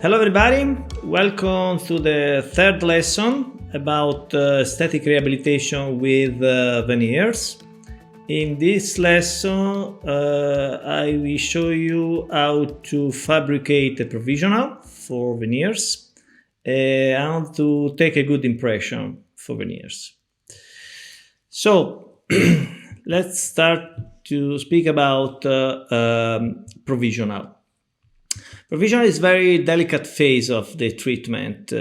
Hello everybody, welcome to the third lesson about static rehabilitation with veneers. In this lesson I will show you how to fabricate a provisional for veneers and to take a good impression for veneers. So let's start to speak about provisional. Provisional is a very delicate phase of the treatment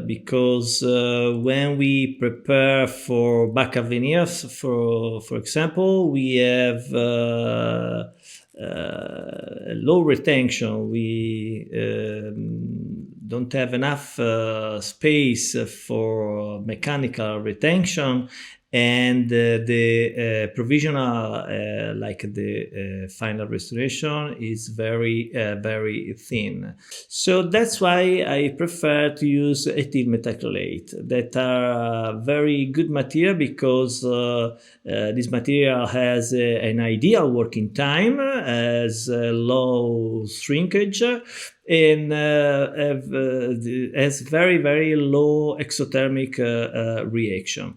because when we prepare for backup veneers, for example, we have low retention. We don't have enough space for mechanical retention, and the provisional, like the final restoration, is very thin. So that's why I prefer to use ethyl methacrylate that are very good material because this material has an ideal working time, has low shrinkage, and has very low exothermic reaction.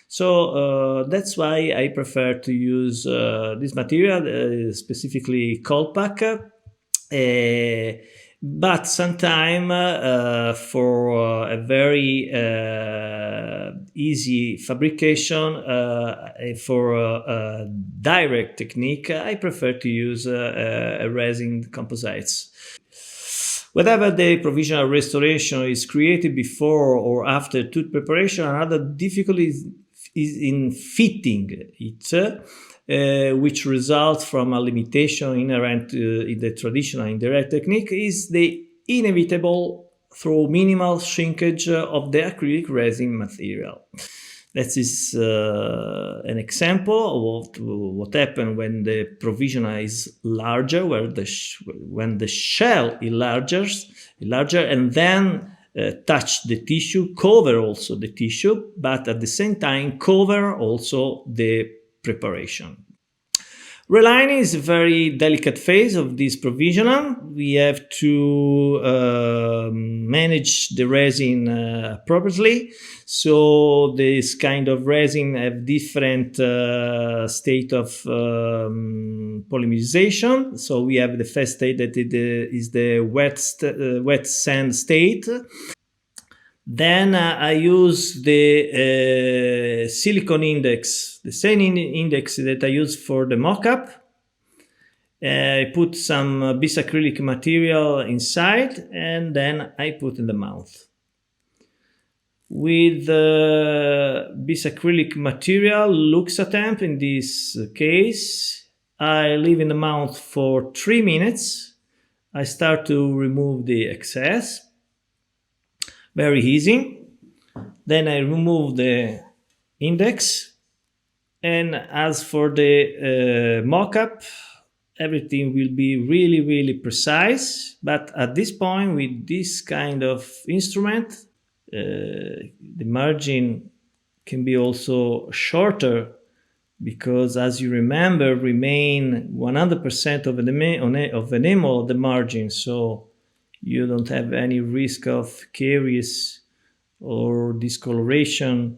So that's why I prefer to use this material, specifically cold pack. But sometimes for a very easy fabrication, for a direct technique, I prefer to use a resin composites. Whether the provisional restoration is created before or after tooth preparation, another difficulty is in fitting it, which results from a limitation inherent in the traditional indirect technique, is the inevitable through minimal shrinkage of the acrylic resin material. That is an example of what happens when the provisional is larger, when the shell is larger, and then touch the tissue, cover also the tissue, but at the same time cover also the preparation. Relining is a very delicate phase of this provisional. We have to manage the resin appropriately. So this kind of resin have different state of polymerization. So we have the first state that is the wet sand state. Then I use the silicone index, the same index that I use for the mock-up. I put some bisacrylic material inside, and then I put in the mouth. With bisacrylic material, Luxatemp in this case, I leave in the mouth for 3 minutes. I start to remove the excess. Very easy. Then I remove the index, and as for the mock-up, everything will be really precise. But at this point, with this kind of instrument, the margin can be also shorter because, as you remember, remain 100% of enamel of the margin. So you don't have any risk of caries or discoloration